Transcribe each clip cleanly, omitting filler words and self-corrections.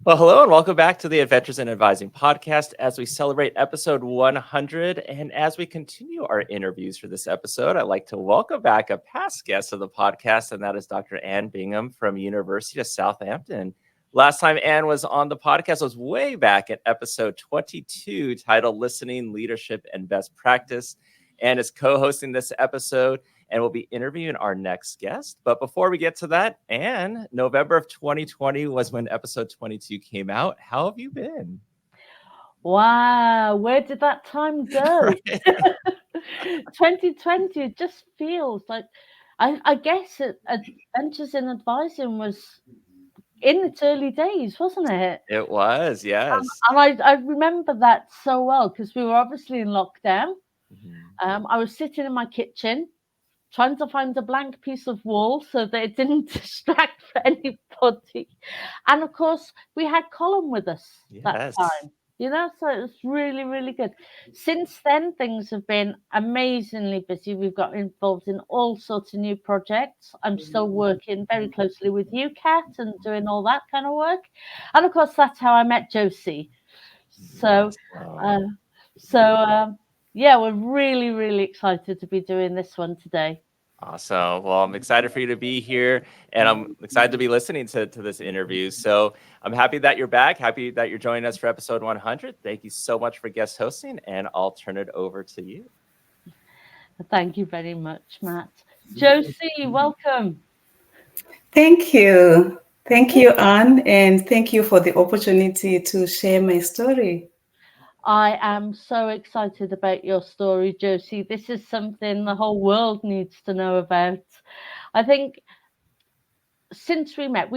Well, hello and welcome back to the Adventures in Advising podcast as we celebrate episode 100. And as we continue our interviews for this episode, I'd like to welcome back a past guest of the podcast, and that is Dr. Ann Bingham from University of Southampton. Last time Ann was on the podcast was way back at episode 22, titled Listening, Leadership, and Best Practice. Ann is co-hosting this episode and we'll be interviewing our next guest. But before we get to that, Ann, November of 2020 was when episode 22 came out. How have you been? Wow, where did that time go? 2020, it just feels like, I guess Adventures in Advising was in its early days, wasn't it? It was, yes. And I remember that so well because we were obviously in lockdown. Mm-hmm. I was sitting in my kitchen trying to find a blank piece of wall so that it didn't distract anybody. And of course, we had Colin with us that time, so it was really, really good. Since then, things have been amazingly busy. We've got involved in all sorts of new projects. I'm still working very closely with you, Kat, and doing all that kind of work. And of course, that's how I met Josie. So, yeah, we're really, really excited to be doing this one today. Awesome. Well, I'm excited for you to be here, and I'm excited to be listening to this interview. So I'm happy that you're back, happy that you're joining us for episode 100. Thank you so much for guest hosting, and I'll turn it over to you. Thank you very much, Matt. Josie, welcome. Thank you. Thank you, Anne, and thank you for the opportunity to share my story. I am so excited about your story, Josie. This is something the whole world needs to know about. I think since we met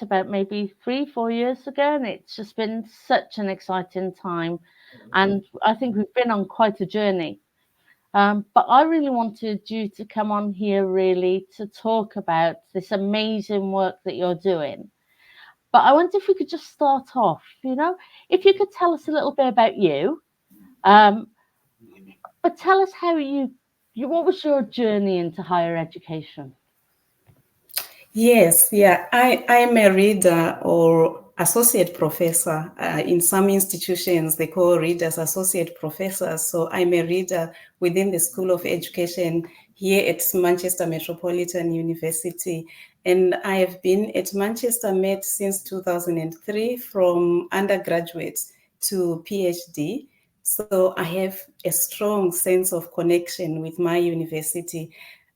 about maybe 3-4 years ago, and it's just been such an exciting time. And I think we've been on quite a journey. But I really wanted you to come on here really to talk about this amazing work that you're doing. But I wonder if we could just start off, if you could tell us a little bit about you. But tell us how what was your journey into higher education? Yes, yeah. I am a reader or associate professor. In some institutions, they call readers associate professors. So I'm a reader within the School of Education here at Manchester Metropolitan University. And I have been at Manchester Met since 2003, from undergraduate to PhD. So I have a strong sense of connection with my university.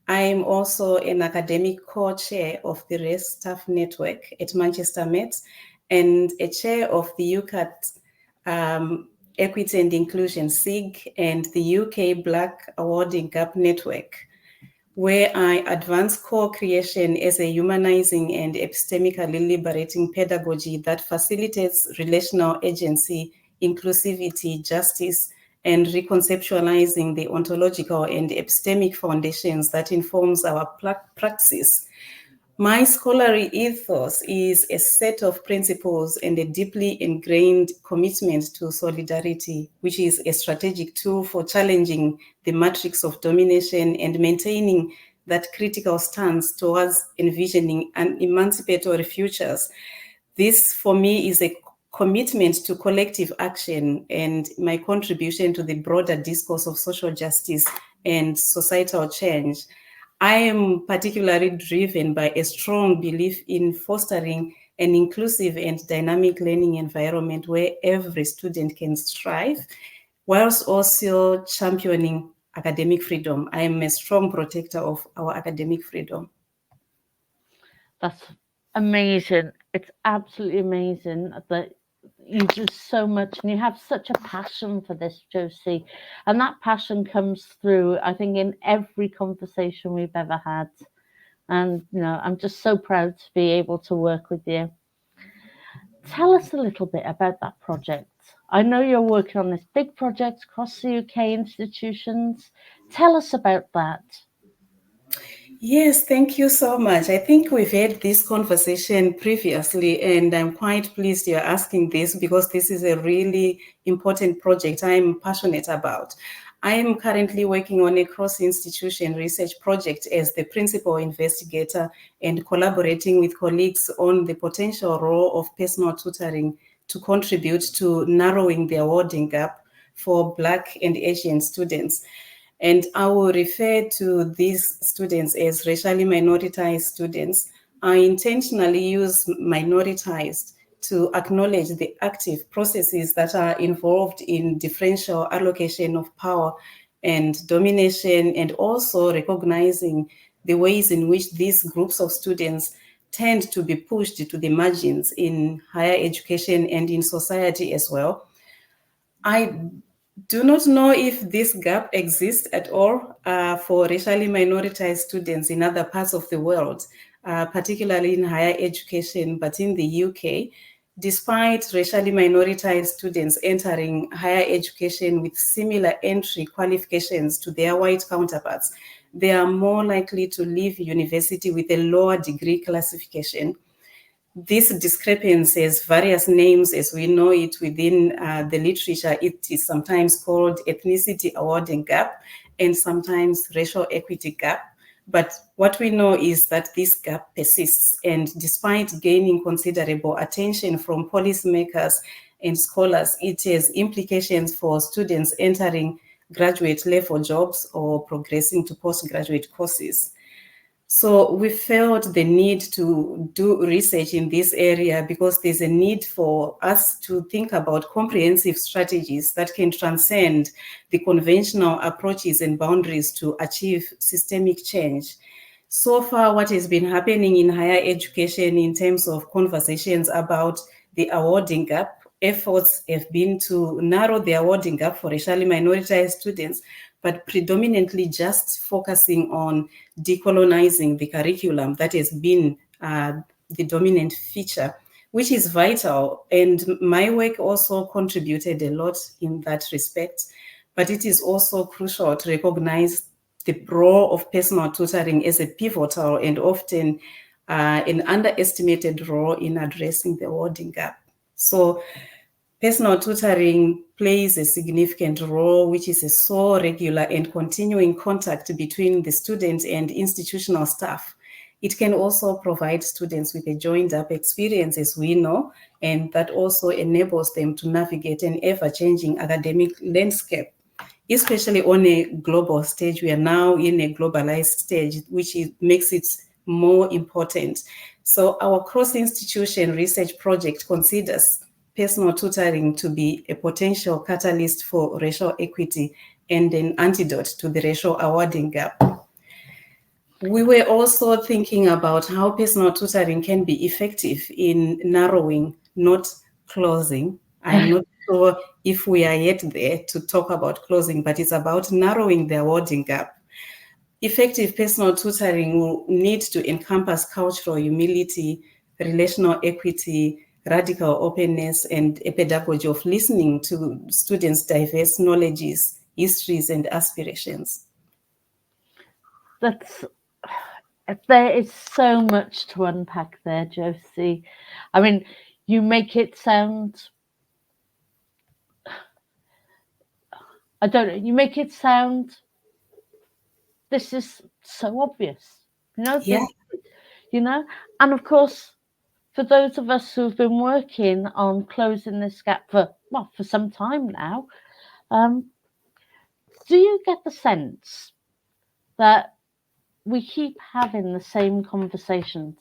I am also an academic co-chair of the Race Staff Network at Manchester Met and a chair of the UCAT Equity and Inclusion SIG and the UK Black Awarding Gap Network, where I advance co-creation as a humanizing and epistemically liberating pedagogy that facilitates relational agency, inclusivity, justice, and reconceptualizing the ontological and epistemic foundations that informs our praxis. My scholarly ethos is a set of principles and a deeply ingrained commitment to solidarity, which is a strategic tool for challenging the matrix of domination and maintaining that critical stance towards envisioning an emancipatory futures. This, for me, is a commitment to collective action and my contribution to the broader discourse of social justice and societal change. I am particularly driven by a strong belief in fostering an inclusive and dynamic learning environment where every student can strive, whilst also championing academic freedom. I am a strong protector of our academic freedom. That's amazing. It's absolutely amazing that you do so much and you have such a passion for this, Josie. And that passion comes through, I think, in every conversation we've ever had. And, I'm just so proud to be able to work with you. Tell us a little bit about that project. I know you're working on this big project across the UK institutions. Tell us about that. Yes, thank you so much. I think we've had this conversation previously, and I'm quite pleased you're asking this because this is a really important project I'm passionate about. I am currently working on a cross-institution research project as the principal investigator and collaborating with colleagues on the potential role of personal tutoring to contribute to narrowing the awarding gap for Black and Asian students. And I will refer to these students as racially minoritized students. I intentionally use minoritized to acknowledge the active processes that are involved in differential allocation of power and domination, and also recognizing the ways in which these groups of students tend to be pushed to the margins in higher education and in society as well. I do not know if this gap exists at all for racially minoritized students in other parts of the world, particularly in higher education, but in the UK, despite racially minoritized students entering higher education with similar entry qualifications to their white counterparts, they are more likely to leave university with a lower degree classification. This discrepancy has various names as we know it within the literature. It is sometimes called ethnicity awarding gap and sometimes racial equity gap. But what we know is that this gap persists, and despite gaining considerable attention from policymakers and scholars, it has implications for students entering graduate level jobs or progressing to postgraduate courses. So we felt the need to do research in this area because there's a need for us to think about comprehensive strategies that can transcend the conventional approaches and boundaries to achieve systemic change. So far, what has been happening in higher education in terms of conversations about the awarding gap, efforts have been to narrow the awarding gap for racially minoritized students, but predominantly just focusing on decolonizing the curriculum. That has been the dominant feature, which is vital. And my work also contributed a lot in that respect. But it is also crucial to recognize the role of personal tutoring as a pivotal and often an underestimated role in addressing the awarding gap. So personal tutoring plays a significant role, which is a so regular and continuing contact between the student and institutional staff. It can also provide students with a joined-up experience, as we know, and that also enables them to navigate an ever-changing academic landscape, especially on a global stage. We are now in a globalized stage, which makes it more important. So our cross-institution research project considers personal tutoring to be a potential catalyst for racial equity and an antidote to the racial awarding gap. We were also thinking about how personal tutoring can be effective in narrowing, not closing. I'm not sure if we are yet there to talk about closing, but it's about narrowing the awarding gap. Effective personal tutoring will need to encompass cultural humility, relational equity, radical openness, and a pedagogy of listening to students' diverse knowledges, histories, and aspirations. There is so much to unpack there, Josie. I mean, you make it sound, I don't know, you make it sound, this is so obvious, Yeah. And of course, for those of us who've been working on closing this gap for some time now, do you get the sense that we keep having the same conversations?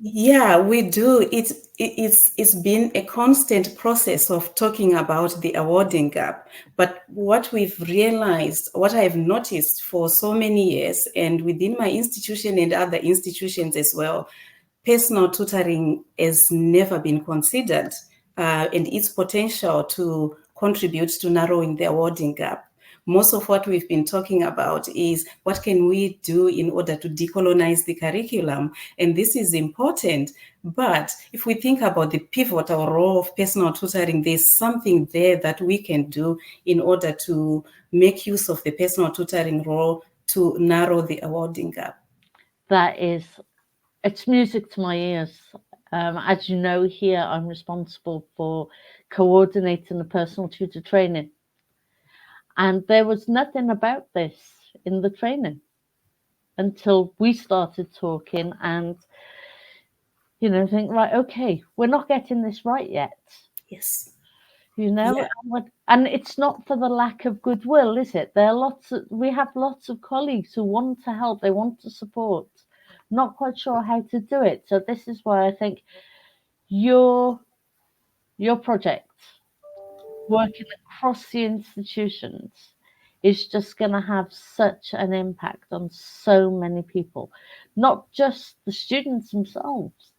Yeah, we do. It's been a constant process of talking about the awarding gap. But what we've realized, what I've noticed for so many years, and within my institution and other institutions as well, personal tutoring has never been considered, and its potential to contribute to narrowing the awarding gap. Most of what we've been talking about is what can we do in order to decolonize the curriculum? And this is important. But if we think about the pivotal role of personal tutoring, there's something there that we can do in order to make use of the personal tutoring role to narrow the awarding gap. It's music to my ears. As you know, here I'm responsible for coordinating the personal tutor training. And there was nothing about this in the training until we started talking and, think, right, okay, we're not getting this right yet. Yes. Yeah. And it's not for the lack of goodwill, is it? We have lots of colleagues who want to help, they want to support, not quite sure how to do it. So this is why I think your project, working across the institutions, is just going to have such an impact on so many people, not just the students themselves,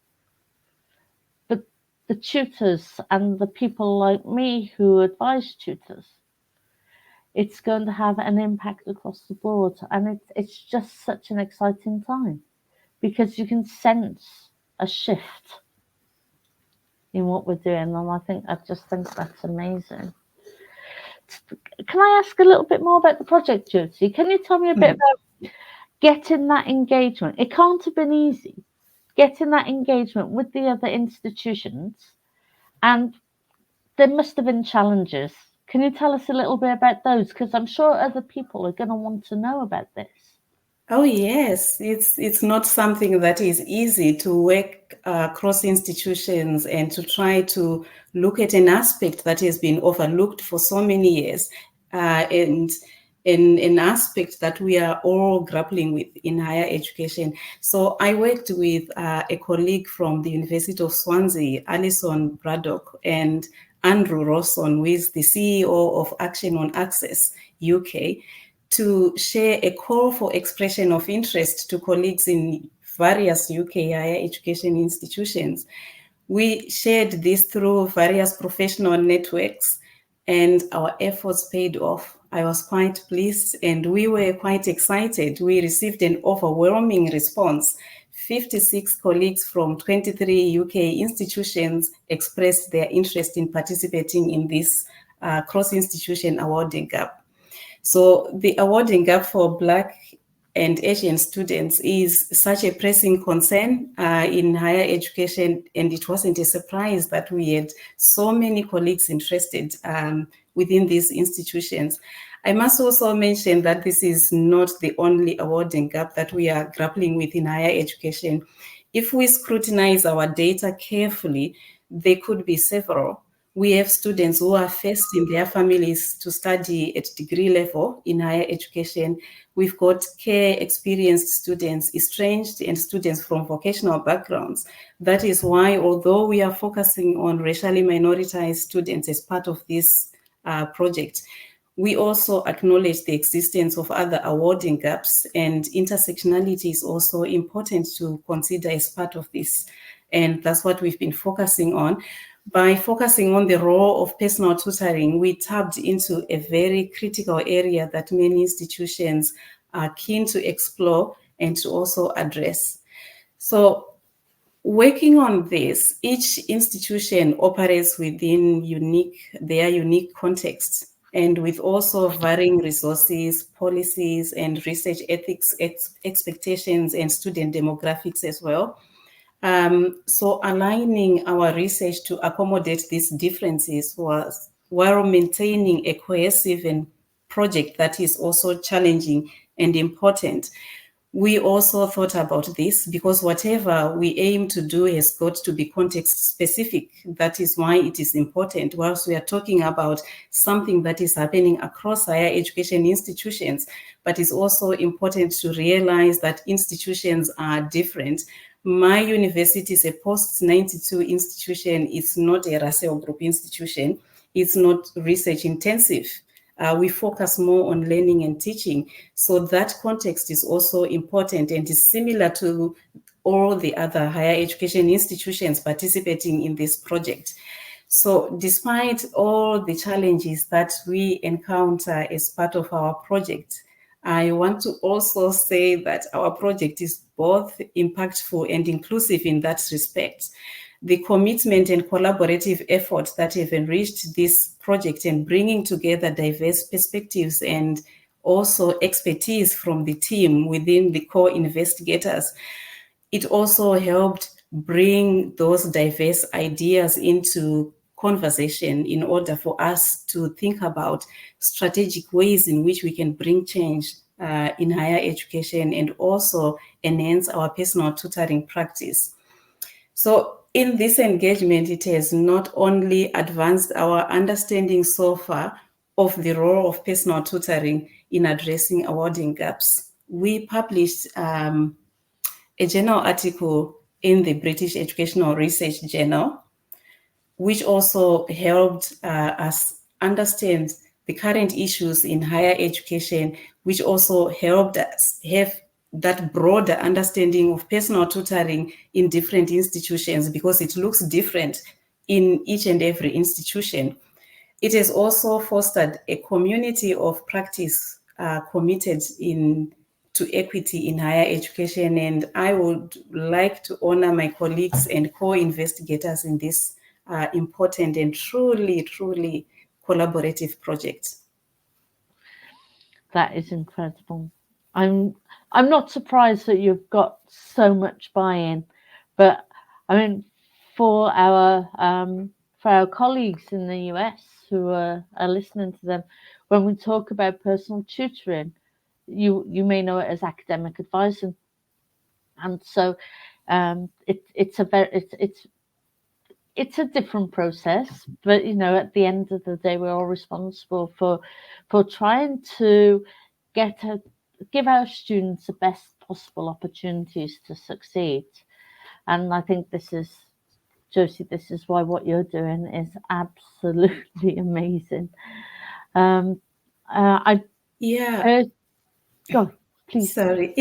but the tutors and the people like me who advise tutors. It's going to have an impact across the board, and it's just such an exciting time because you can sense a shift in what we're doing, and I just think that's amazing. Can I ask a little bit more about the project, Josie? Can you tell me a bit about getting that engagement? It can't have been easy, getting that engagement with the other institutions, and there must have been challenges. Can you tell us a little bit about those? Because I'm sure other people are going to want to know about this. Oh yes, it's not something that is easy to work across institutions and to try to look at an aspect that has been overlooked for so many years, and an aspect that we are all grappling with in higher education. So I worked with a colleague from the University of Swansea, Alison Braddock, and Andrew Rawson, who is the CEO of Action on Access UK, to share a call for expression of interest to colleagues in various UK higher education institutions. We shared this through various professional networks, and our efforts paid off. I was quite pleased, and we were quite excited. We received an overwhelming response. 56 colleagues from 23 UK institutions expressed their interest in participating in this cross-institution awarding gap. So the awarding gap for Black and Asian students is such a pressing concern in higher education, and it wasn't a surprise that we had so many colleagues interested within these institutions. I must also mention that this is not the only awarding gap that we are grappling with in higher education. If we scrutinize our data carefully, there could be several. We have students who are first in their families to study at degree level in higher education. We've got care experienced students, estranged, and students from vocational backgrounds. That is why, although we are focusing on racially minoritized students as part of this project, we also acknowledge the existence of other awarding gaps, and intersectionality is also important to consider as part of this. And that's what we've been focusing on. By focusing on the role of personal tutoring, we tapped into a very critical area that many institutions are keen to explore and to also address. So working on this, each institution operates within their unique context, and with also varying resources, policies, and research ethics, expectations, and student demographics as well. So aligning our research to accommodate these differences was while maintaining a cohesive and project that is also challenging and important. We also thought about this because whatever we aim to do has got to be context specific. That is why it is important. Whilst we are talking about something that is happening across higher education institutions, but it's also important to realize that institutions are different. My university is a post-92 institution. It's not a Russell Group institution. It's not research intensive. We focus more on learning and teaching. So that context is also important and is similar to all the other higher education institutions participating in this project. So despite all the challenges that we encounter as part of our project, I want to also say that our project is both impactful and inclusive in that respect. The commitment and collaborative efforts that have enriched this project and bringing together diverse perspectives and also expertise from the team within the core investigators, it also helped bring those diverse ideas into conversation in order for us to think about strategic ways in which we can bring change in higher education and also enhance our personal tutoring practice. So in this engagement, it has not only advanced our understanding so far of the role of personal tutoring in addressing awarding gaps. We published a journal article in the British Educational Research Journal, which also helped us understand the current issues in higher education, which also helped us have that broader understanding of personal tutoring in different institutions, because it looks different in each and every institution. It has also fostered a community of practice committed to equity in higher education, and I would like to honor my colleagues and co-investigators in this important and truly collaborative project. That is incredible. I'm not surprised that you've got so much buy-in, but I mean, for our colleagues in the US who are listening to them, when we talk about personal tutoring, you may know it as academic advising, and so it's a different process, but at the end of the day, we're all responsible for trying to give our students the best possible opportunities to succeed. And I think Josie, this is why what you're doing is absolutely amazing. Go, please. Sorry,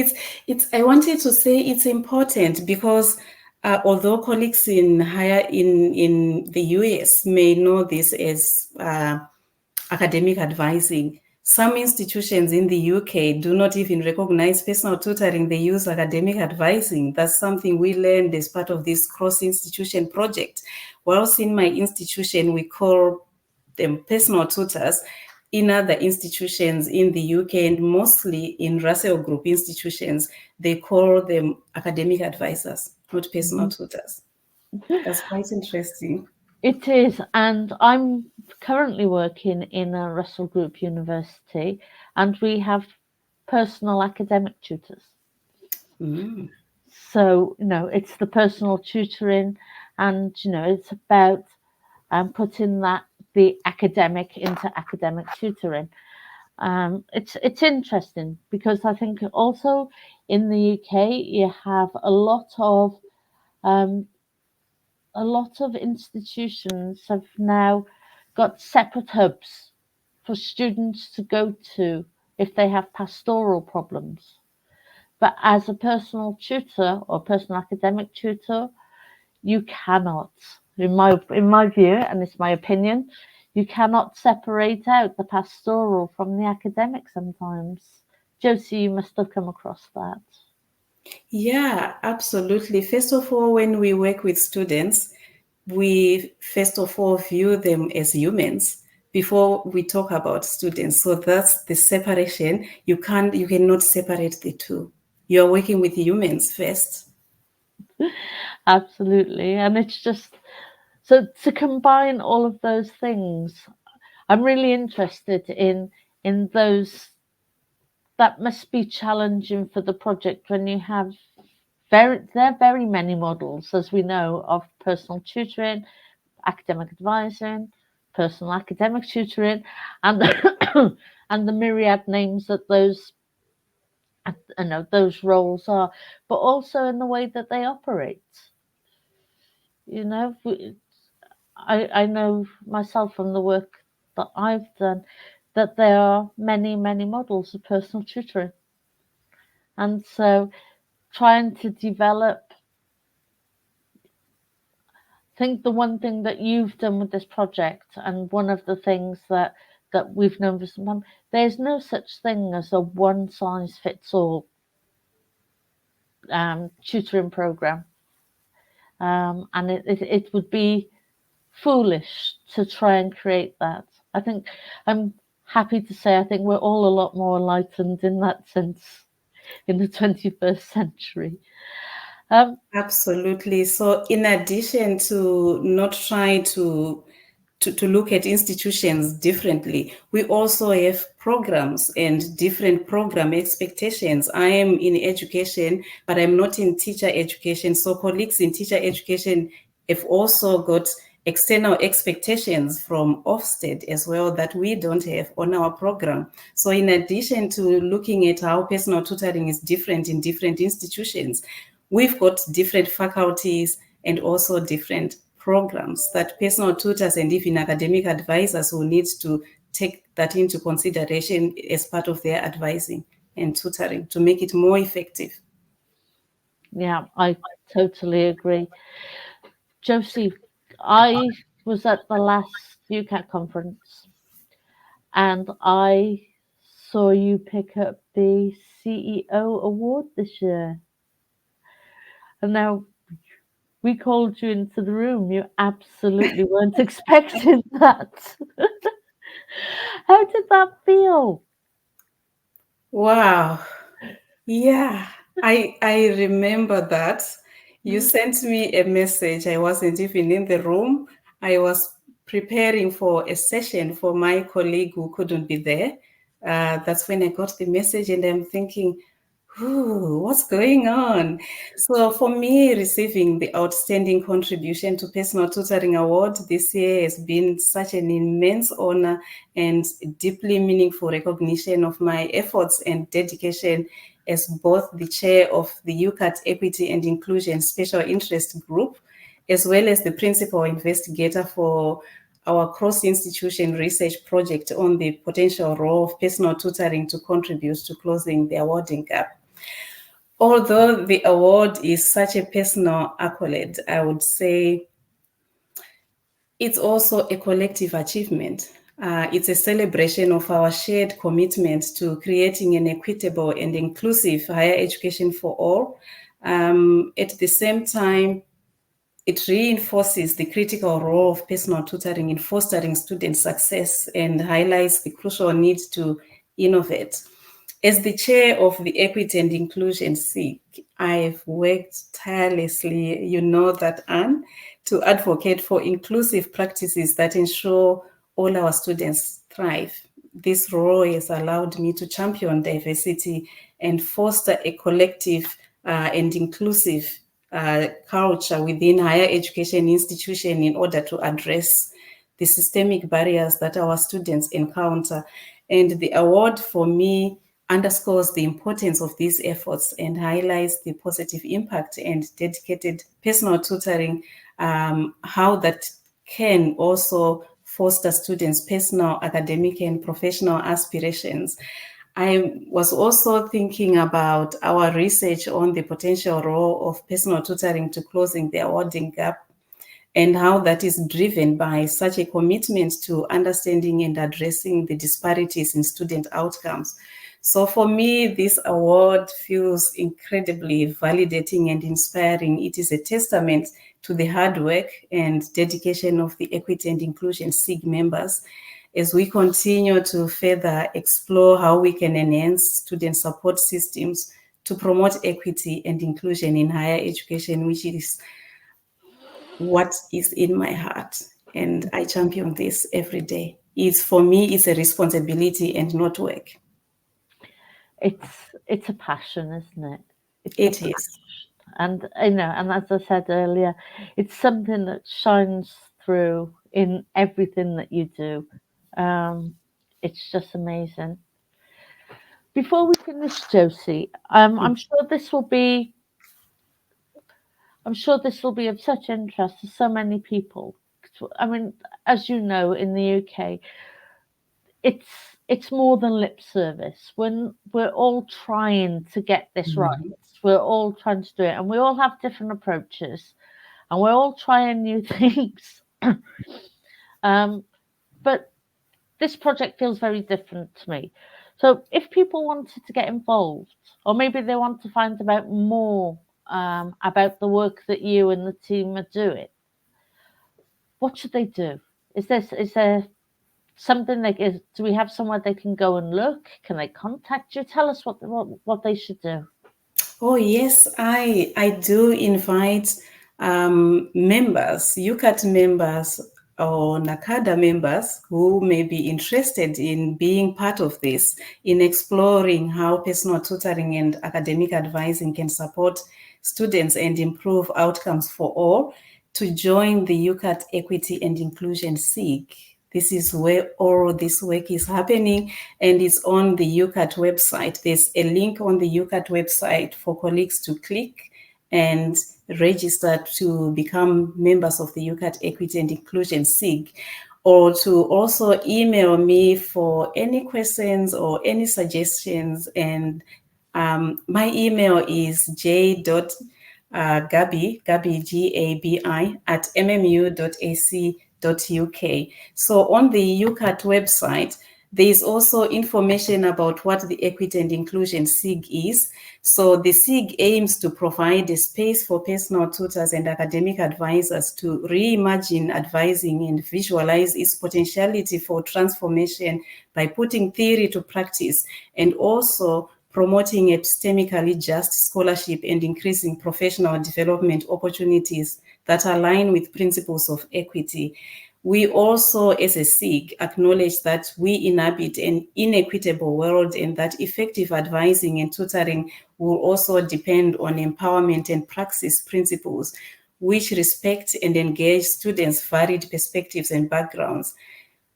I wanted to say it's important because although colleagues in the US may know this as academic advising, some institutions in the UK do not even recognize personal tutoring. They use academic advising. That's something we learned as part of this cross-institution project. Whilst in my institution, we call them personal tutors. In other institutions in the UK, and mostly in Russell Group institutions, they call them academic advisors, not personal tutors. That's quite interesting. It is, and I'm currently working in a Russell Group university, and we have personal academic tutors. So, it's the personal tutoring, and, it's about putting the academic into academic tutoring. It's interesting because I think also in the UK you have a lot of institutions have now got separate hubs for students to go to if they have pastoral problems. But as a personal tutor or personal academic tutor, you cannot, in my view, and it's my opinion, you cannot separate out the pastoral from the academic sometimes. Josie, you must have come across that. Yeah, absolutely. First of all, when we work with students, we first of all view them as humans before we talk about students. So that's the separation. You cannot separate the two. You're working with humans first. Absolutely. And it's just, so to combine all of those things, I'm really interested in those. That must be challenging for the project when you have there are very many models, as we know, of personal tutoring, academic advising, personal academic tutoring, and and the myriad names that those roles are, but also in the way that they operate. I know myself from the work that I've done that there are many models of personal tutoring, and so trying to develop. I think the one thing that you've done with this project, and one of the things that we've known for some time, there's no such thing as a one-size-fits-all tutoring program, and it would be foolish to try and create that. I think I'm happy to say I think we're all a lot more enlightened in that sense in the 21st century. Absolutely. So in addition to not trying to look at institutions differently, we also have programs and different program expectations. I am in education, but I'm not in teacher education. So colleagues in teacher education have also got external expectations from Ofsted as well that we don't have on our program. So in addition to looking at how personal tutoring is different in different institutions, we've got different faculties and also different programs that personal tutors and even academic advisors will need to take that into consideration as part of their advising and tutoring to make it more effective. Yeah, I totally agree. Josie, I was at the last UCAT conference and I saw you pick up the CEO award this year. And now we called you into the room. You absolutely weren't expecting that. How did that feel? Wow. Yeah, I remember that. You sent me a message. I wasn't even in the room. I was preparing for a session for my colleague who couldn't be there. That's when I got the message, and I'm thinking, ooh, what's going on? So for me, receiving the Outstanding Contribution to Personal Tutoring Award this year has been such an immense honor and deeply meaningful recognition of my efforts and dedication as both the chair of the UCAT Equity and Inclusion Special Interest Group, as well as the principal investigator for our cross-institution research project on the potential role of personal tutoring to contribute to closing the awarding gap. Although the award is such a personal accolade, I would say it's also a collective achievement. It's a celebration of our shared commitment to creating an equitable and inclusive higher education for all. At the same time, it reinforces the critical role of personal tutoring in fostering student success and highlights the crucial need to innovate. As the chair of the Equity and Inclusion SIG, I've worked tirelessly, you know that, Anne, to advocate for inclusive practices that ensure all our students thrive. This role has allowed me to champion diversity and foster a collective and inclusive culture within higher education institution in order to address the systemic barriers that our students encounter. And the award for me underscores the importance of these efforts and highlights the positive impact and dedicated personal tutoring, how that can also foster students' personal, academic, and professional aspirations. I was also thinking about our research on the potential role of personal tutoring to closing the awarding gap and how that is driven by such a commitment to understanding and addressing the disparities in student outcomes. So for me, this award feels incredibly validating and inspiring. It is a testament to the hard work and dedication of the Equity and Inclusion SIG members as we continue to further explore how we can enhance student support systems to promote equity and inclusion in higher education, which is what is in my heart. And I champion this every day. It's, for me, it's a responsibility and not work. It's a passion, isn't it? It is. And and as I said earlier, it's something that shines through in everything that you do. It's just amazing. Before we finish, Josie, I'm sure this will be of such interest to so many people. I mean, as you know, in the UK, it's more than lip service. When we're all trying to get this right, we're all trying to do it, and we all have different approaches, and we're all trying new things. But this project feels very different to me. So, if people wanted to get involved, or maybe they want to find out more about the work that you and the team are doing, what should they do? Is there something like do we have somewhere they can go and look? Can they contact you? Tell us what they should do. Oh, yes, I do invite members, UCAT members or NACADA members who may be interested in being part of this, in exploring how personal tutoring and academic advising can support students and improve outcomes for all, to join the UCAT Equity and Inclusion SIG. This is where all this work is happening, and it's on the UCAT website. There's a link on the UCAT website for colleagues to click and register to become members of the UCAT Equity and Inclusion SIG, or to also email me for any questions or any suggestions. And my email is j.gabi, Gabi, at mmu.ac.uk. So on the UCAT website, there is also information about what the Equity and Inclusion SIG is. So the SIG aims to provide a space for personal tutors and academic advisors to reimagine advising and visualize its potentiality for transformation by putting theory to practice, and also promoting epistemically just scholarship and increasing professional development opportunities that align with principles of equity. We also, as a SIG, acknowledge that we inhabit an inequitable world, and that effective advising and tutoring will also depend on empowerment and praxis principles, which respect and engage students' varied perspectives and backgrounds.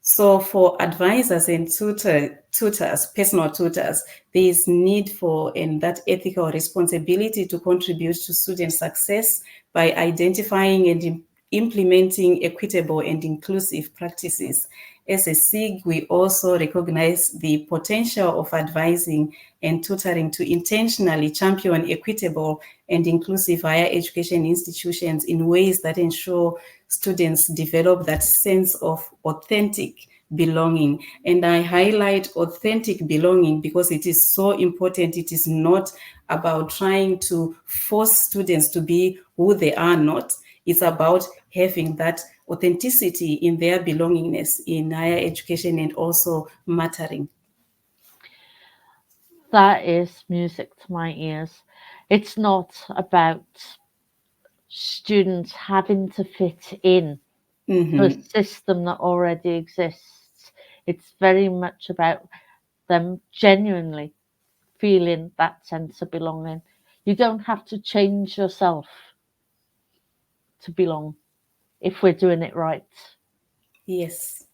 So for advisors and tutors, personal tutors, there is need for and that ethical responsibility to contribute to student success by identifying and implementing equitable and inclusive practices. As a SIG, we also recognize the potential of advising and tutoring to intentionally champion equitable and inclusive higher education institutions in ways that ensure students develop that sense of authentic belonging. And I highlight authentic belonging because it is so important. It is not about trying to force students to be who they are not. It's about having that authenticity in their belongingness in higher education and also mattering. That is music to my ears. It's not about students having to fit in to a system that already exists. It's very much about them genuinely feeling that sense of belonging. You don't have to change yourself to belong if we're doing it right. Yes,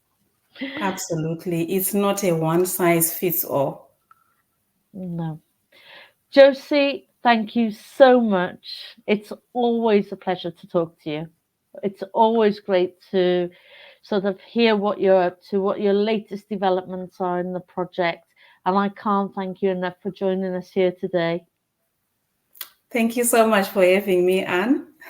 absolutely. It's not a one size fits all. No. Josie, thank you so much. It's always a pleasure to talk to you. It's always great to sort of hear what you're up to, what your latest developments are in the project. And I can't thank you enough for joining us here today. Thank you so much for having me, Anne.